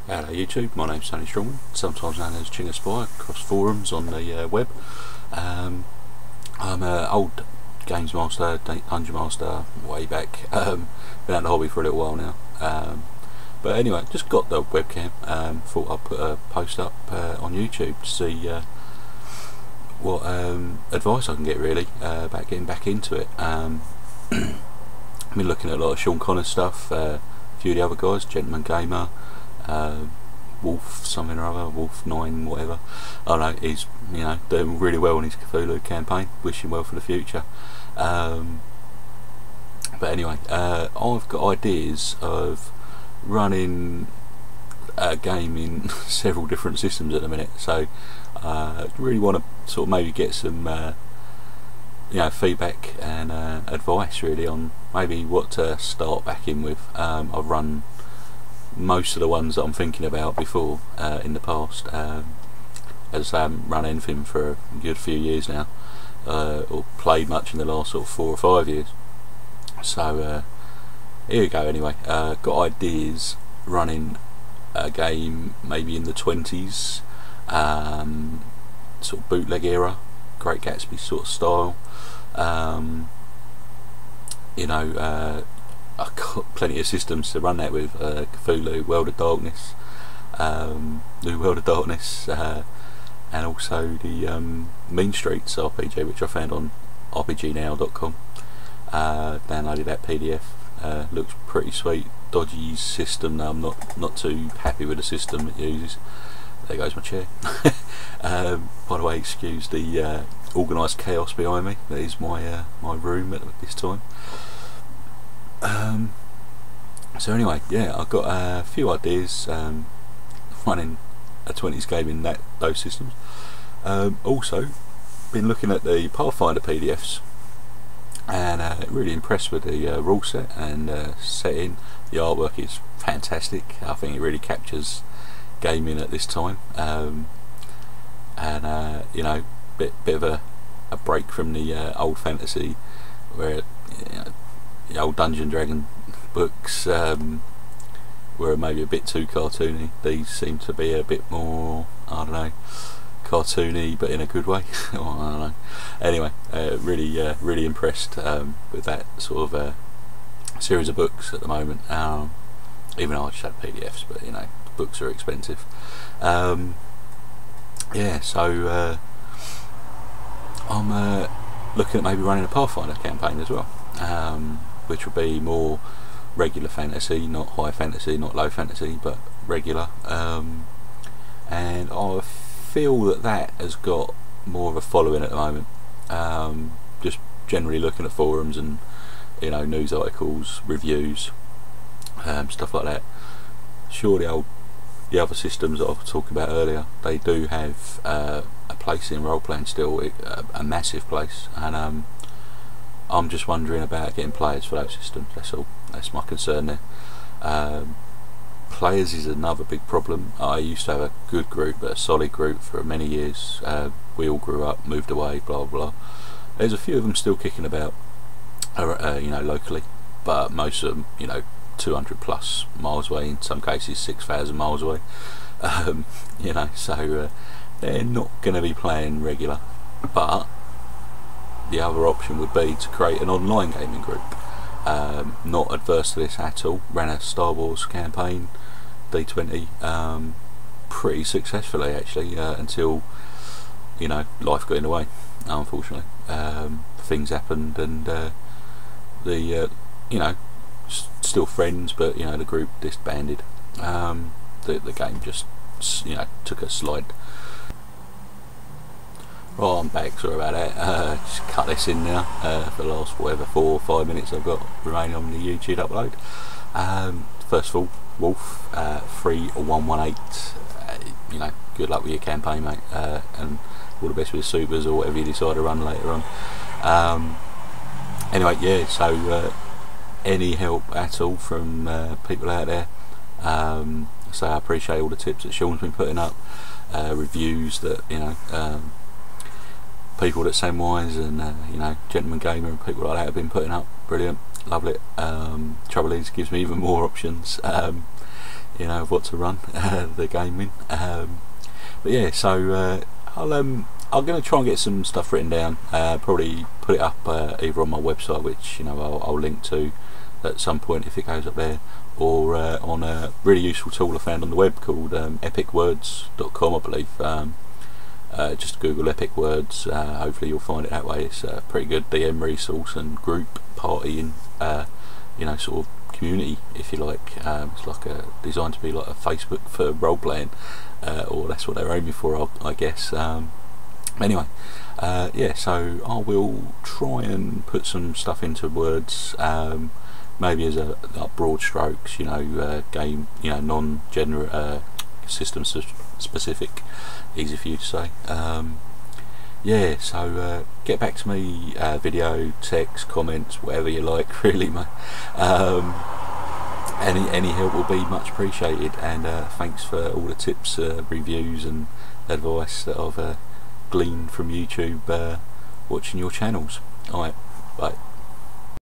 Hello YouTube, my name's Tony Strongman, sometimes known as Chinga Spy, across forums on the web. I'm an old games master, dungeon master, way back. Been out the hobby for a little while now. But anyway, just got the webcam, thought I'd put a post up on YouTube to see what advice I can get really about getting back into it. I've been looking at a lot of Sean Connor stuff, a few of the other guys, Gentleman Gamer, Wolf something or other, Wolf 9 whatever. I don't know, he's doing really well in his Cthulhu campaign, wish him well for the future. But anyway, I've got ideas of running a game in several different systems at the minute, so really want to sort of maybe get some feedback and advice really on maybe what to start back in with. I've run most of the ones that I'm thinking about before in the past. As I say, I haven't run anything for a good few years now, or played much in the last sort of 4 or 5 years. So here we go anyway. Got ideas running a game maybe in the 20s, sort of bootleg era, Great Gatsby sort of style. I've got plenty of systems to run that with, Cthulhu, World of Darkness, New World of Darkness, and also the Mean Streets RPG, which I found on rpgnow.com. Downloaded that PDF, looks pretty sweet. Dodgy system, I'm not too happy with the system it uses. There goes my chair. By the way, excuse the organised chaos behind me. That is my my room at this time. So anyway, yeah, I've got a few ideas running a 20s game in those systems. Also, been looking at the Pathfinder PDFs and really impressed with the rule set and setting. The artwork is fantastic. I think it really captures gaming at this time, and bit of a break from the old fantasy where the old Dungeon Dragon books were maybe a bit too cartoony. These seem to be a bit more, I don't know, cartoony but in a good way. I don't know. Anyway, really impressed with that sort of series of books at the moment. Even though I just have PDFs, but books are expensive. Yeah, so I'm looking at maybe running a Pathfinder campaign as well, which would be more regular fantasy, not high fantasy, not low fantasy, but regular. And I feel that has got more of a following at the moment. Just generally looking at forums and news articles, reviews, stuff like that. Sure, the other systems that I was talking about earlier, they do have a place in role playing still, a massive place, and I'm just wondering about getting players for those systems. That's all. That's my concern there. Players is another big problem. I used to have a good group, a solid group for many years. We all grew up, moved away, blah blah blah. There's a few of them still kicking about, locally, but most of them, 200 plus miles away, in some cases 6,000 miles away. So they're not going to be playing regular. But the other option would be to create an online gaming group. Not adverse to this at all. Ran a Star Wars campaign, D20, pretty successfully actually, until life got in the way, unfortunately. Things happened, and still friends, but the group disbanded. The game just took a slide. Right, I'm back, sorry about that. Just cut this in now for the last 4 or 5 minutes I've got remaining on the YouTube upload. First of all, Wolf 3118, good luck with your campaign, mate, and all the best with the supers or whatever you decide to run later on. Anyway, yeah, so any help at all from people out there, so I appreciate all the tips that Sean's been putting up, reviews that people that Samwise and Gentleman Gamer and people like that have been putting up. Brilliant, love it. Trouble is, gives me even more options. you know, of what to run the game in. But yeah, so I'm going to try and get some stuff written down, probably put it up either on my website, which, you know, I'll link to at some point if it goes up there, or on a really useful tool I found on the web called epicwords.com, I believe. Just Google Epic Words, hopefully you'll find it that way. It's a pretty good DM resource and group party and you know, sort of community, if you like. It's like designed to be like a Facebook for role playing, or that's what they're aiming for, I guess. Anyway, yeah, so I will try and put some stuff into words, maybe as a like broad strokes, you know, game, you know, non-genre, system specific, easy for you to say. Yeah, so get back to me, video, text, comments, whatever you like, really, mate. Any help will be much appreciated, and thanks for all the tips, reviews and advice that I've gleaned from YouTube watching your channels. Alright, bye.